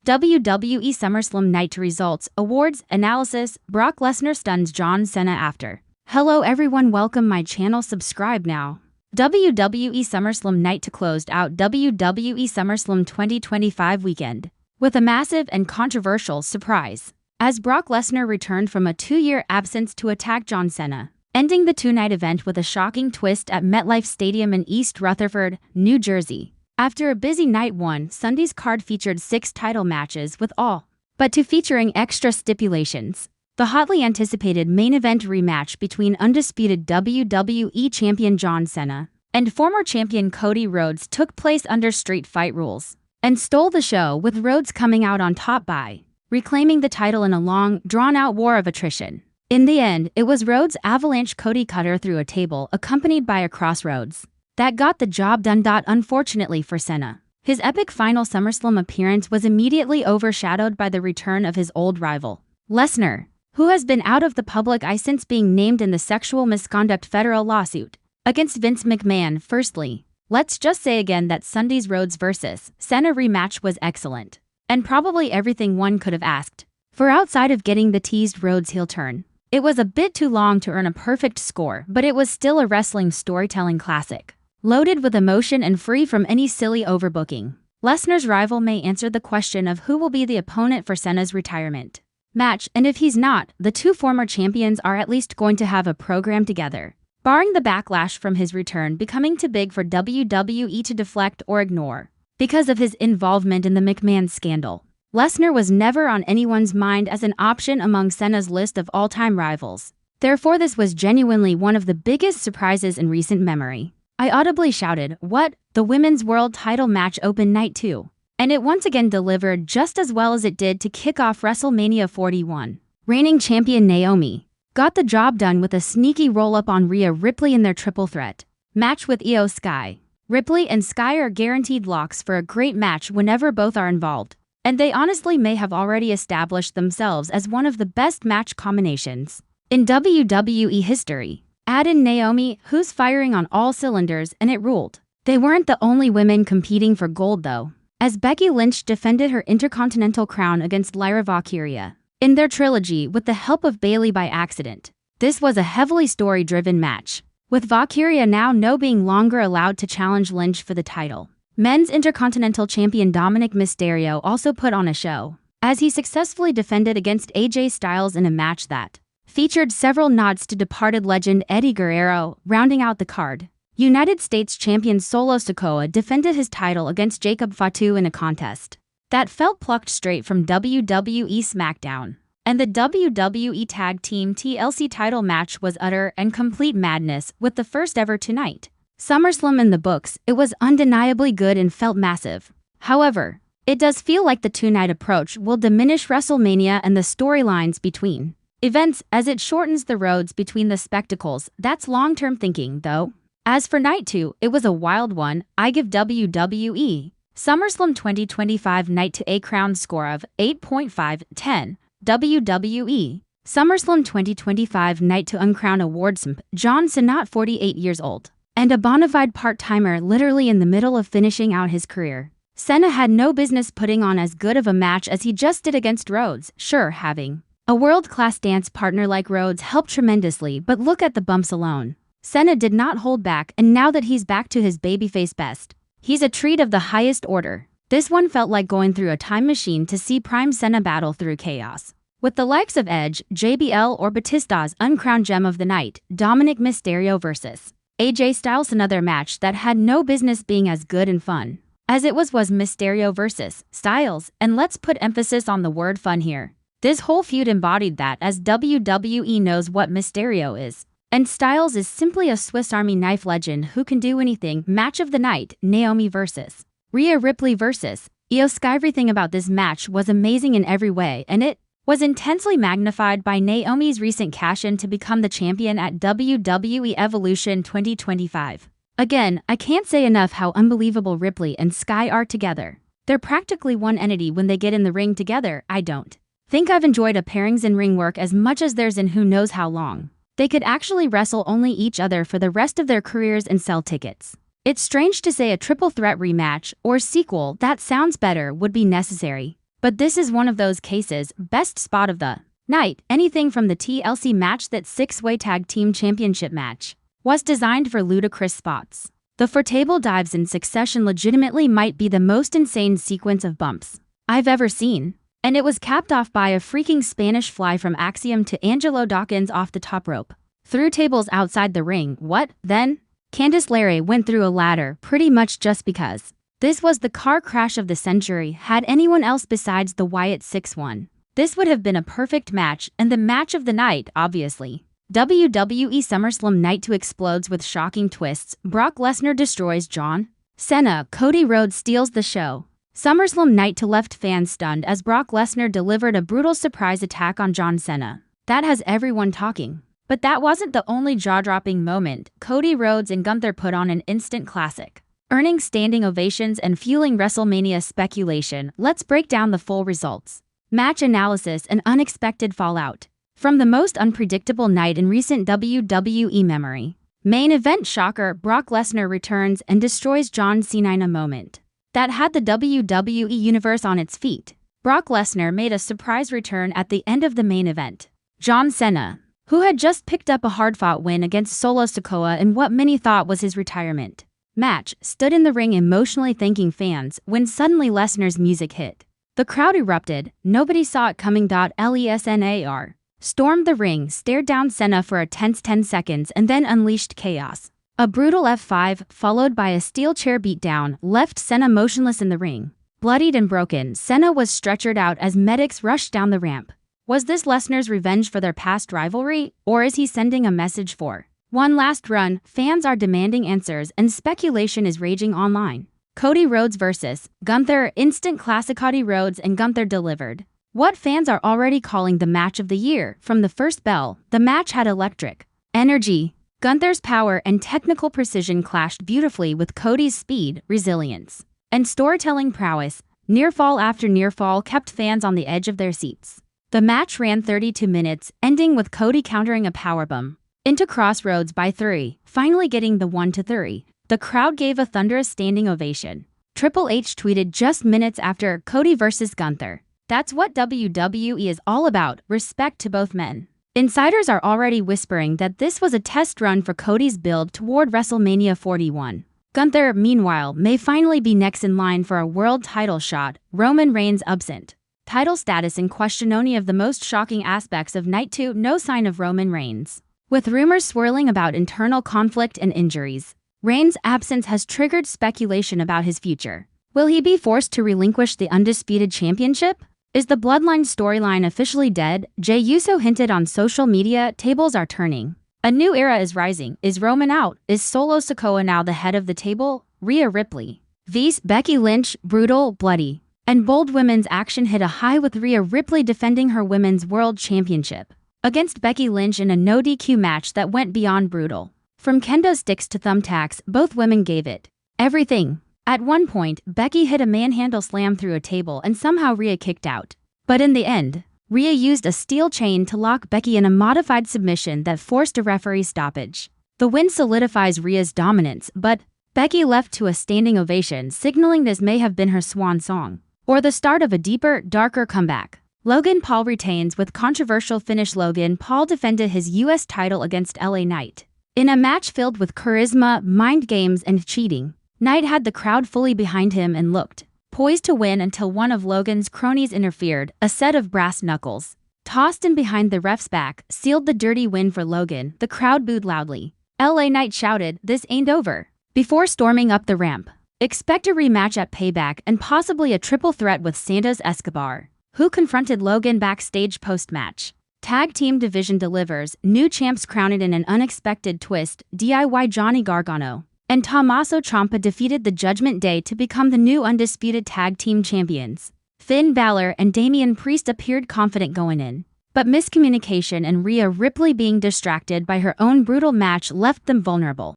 WWE SummerSlam Night Results, Awards, Analysis, Brock Lesnar stuns John Cena after. Hello everyone, welcome my channel, subscribe now. WWE SummerSlam Night closed out WWE SummerSlam 2025 weekend with a massive and controversial surprise, as Brock Lesnar returned from a 2-year absence to attack John Cena, ending the two-night event with a shocking twist at MetLife Stadium in East Rutherford, New Jersey. After a busy night one, Sunday's card featured 6 title matches with all but 2 featuring extra stipulations. The hotly anticipated main event rematch between undisputed WWE Champion John Cena and former champion Cody Rhodes took place under street fight rules and stole the show, with Rhodes coming out on top by reclaiming the title in a long, drawn-out war of attrition. In the end, it was Rhodes' avalanche Cody cutter through a table accompanied by a crossroads that got the job done. Unfortunately for Cena, his epic final SummerSlam appearance was immediately overshadowed by the return of his old rival, Lesnar, who has been out of the public eye since being named in the sexual misconduct federal lawsuit against Vince McMahon. Firstly, let's just say again that Sunday's Rhodes vs. Cena rematch was excellent, and probably everything one could have asked for outside of getting the teased Rhodes heel turn. It was a bit too long to earn a perfect score, but it was still a wrestling storytelling classic, loaded with emotion and free from any silly overbooking. Lesnar's rival may answer the question of who will be the opponent for Cena's retirement match, and if he's not, the two former champions are at least going to have a program together, barring the backlash from his return becoming too big for WWE to deflect or ignore because of his involvement in the McMahon scandal. Lesnar was never on anyone's mind as an option among Cena's list of all-time rivals. Therefore, this was genuinely one of the biggest surprises in recent memory. I audibly shouted, "What?" The Women's World Title match opened night 2, and it once again delivered just as well as it did to kick off WrestleMania 41. Reigning champion Naomi got the job done with a sneaky roll-up on Rhea Ripley in their triple threat match with Io Sky. Ripley and Sky are guaranteed locks for a great match whenever both are involved, and they honestly may have already established themselves as one of the best match combinations in WWE history. Add in Naomi, who's firing on all cylinders, and it ruled. They weren't the only women competing for gold though, as Becky Lynch defended her Intercontinental crown against Lyra Valkyria in their trilogy with the help of Bayley by accident. This was a heavily story-driven match, with Valkyria now no being longer allowed to challenge Lynch for the title. Men's Intercontinental Champion Dominic Mysterio also put on a show, as he successfully defended against AJ Styles in a match that featured several nods to departed legend Eddie Guerrero. Rounding out the card, United States champion Solo Sikoa defended his title against Jacob Fatu in a contest that felt plucked straight from WWE SmackDown. And the WWE Tag Team TLC title match was utter and complete madness, with the first ever two-night SummerSlam in the books. It was undeniably good and felt massive. However, it does feel like the two-night approach will diminish WrestleMania and the storylines between events as it shortens the roads between the spectacles. That's long-term thinking, though. As for night 2, it was a wild one. I give WWE SummerSlam 2025 night to a crown score of 8.5/10. WWE SummerSlam 2025 night to uncrown awards. John Cena, 48 years old and a bona fide part-timer, literally in the middle of finishing out his career. Cena had no business putting on as good of a match as he just did against Rhodes. Sure, having a world-class dance partner like Rhodes helped tremendously, but look at the bumps alone. Cena did not hold back, and now that he's back to his babyface best, he's a treat of the highest order. This one felt like going through a time machine to see prime Cena battle through chaos, with the likes of Edge, JBL, or Batista's uncrowned gem of the night, Dominic Mysterio vs. AJ Styles. Another match that had no business being as good and fun as it was Mysterio vs. Styles, and let's put emphasis on the word fun here. This whole feud embodied that, as WWE knows what Mysterio is, and Styles is simply a Swiss Army knife legend who can do anything. Match of the night, Naomi vs. Rhea Ripley vs. Io Sky. Everything about this match was amazing in every way, and it was intensely magnified by Naomi's recent cash-in to become the champion at WWE Evolution 2025. Again, I can't say enough how unbelievable Ripley and Sky are together. They're practically one entity when they get in the ring together. I don't think I've enjoyed a pairings in ring work as much as theirs in who knows how long. They could actually wrestle only each other for the rest of their careers and sell tickets. It's strange to say a triple threat rematch or sequel that sounds better would be necessary, But this is one of those cases. Best spot of the night. Anything from the TLC match. That six-way tag team championship match was designed for ludicrous spots. The four table dives in succession legitimately might be the most insane sequence of bumps I've ever seen. And it was capped off by a freaking Spanish fly from Axiom to Angelo Dawkins off the top rope. Through tables outside the ring. What, then? Candice LeRae went through a ladder pretty much just because. This was the car crash of the century. Had anyone else besides the Wyatt 6-1, this would have been a perfect match, and the match of the night, obviously. WWE SummerSlam Night 2 explodes with shocking twists. Brock Lesnar destroys John Cena. Cody Rhodes steals the show. SummerSlam Night 2 left fans stunned as Brock Lesnar delivered a brutal surprise attack on John Cena. That has everyone talking. But that wasn't the only jaw-dropping moment. Cody Rhodes and Gunther put on an instant classic, earning standing ovations and fueling WrestleMania speculation. Let's break down the full results, match analysis, and unexpected fallout from the most unpredictable night in recent WWE memory. Main event shocker: Brock Lesnar returns and destroys John Cena in a moment that had the WWE Universe on its feet. Brock Lesnar made a surprise return at the end of the main event. John Cena, who had just picked up a hard-fought win against Solo Sikoa in what many thought was his retirement match, stood in the ring emotionally thanking fans when suddenly Lesnar's music hit. The crowd erupted. Nobody saw it coming. Lesnar stormed the ring, stared down Cena for a tense 10 seconds, and then unleashed chaos. A brutal F5, followed by a steel chair beatdown, left Cena motionless in the ring. Bloodied and broken, Cena was stretchered out as medics rushed down the ramp. Was this Lesnar's revenge for their past rivalry, or is he sending a message for one last run? Fans are demanding answers, and speculation is raging online. Cody Rhodes vs. Gunther. Instant classic. Cody Rhodes and Gunther delivered what fans are already calling the match of the year. From the first bell, the match had electric energy. Gunther's power and technical precision clashed beautifully with Cody's speed, resilience, and storytelling prowess. Near fall after near fall kept fans on the edge of their seats. The match ran 32 minutes, ending with Cody countering a powerbomb into Crossroads by 3, finally getting the 1-3. The crowd gave a thunderous standing ovation. Triple H tweeted just minutes after: Cody versus Gunther. That's what WWE is all about, respect to both men. Insiders are already whispering that this was a test run for Cody's build toward WrestleMania 41. Gunther, meanwhile, may finally be next in line for a world title shot. Roman Reigns absent. Title status in question. Only of the most shocking aspects of Night 2, no sign of Roman Reigns. With rumors swirling about internal conflict and injuries, Reigns' absence has triggered speculation about his future. Will he be forced to relinquish the undisputed championship? Is the Bloodline storyline officially dead? Jey Uso hinted on social media. Tables are turning. A new era is rising. Is Roman out? Is Solo Sikoa now the head of the table? Rhea Ripley vs. Becky Lynch. Brutal, bloody, and bold women's action hit a high with Rhea Ripley defending her Women's World Championship against Becky Lynch in a no DQ match that went beyond brutal. From kendo sticks to thumbtacks, both women gave it everything. At one point, Becky hit a manhandle slam through a table and somehow Rhea kicked out. But in the end, Rhea used a steel chain to lock Becky in a modified submission that forced a referee stoppage. The win solidifies Rhea's dominance, but Becky left to a standing ovation, signaling this may have been her swan song, or the start of a deeper, darker comeback. Logan Paul retains with controversial finish. Logan Paul defended his U.S. title against LA Knight in a match filled with charisma, mind games, and cheating. Knight had the crowd fully behind him and looked poised to win until one of Logan's cronies interfered. A set of brass knuckles, tossed in behind the ref's back, sealed the dirty win for Logan. The crowd booed loudly. LA Knight shouted, "This ain't over," before storming up the ramp. Expect a rematch at Payback and possibly a triple threat with Santos Escobar, who confronted Logan backstage post-match. Tag Team Division delivers. New champs crowned in an unexpected twist. DIY Johnny Gargano and Tommaso Ciampa defeated the Judgment Day to become the new undisputed tag team champions. Finn Balor and Damian Priest appeared confident going in, but miscommunication and Rhea Ripley being distracted by her own brutal match left them vulnerable.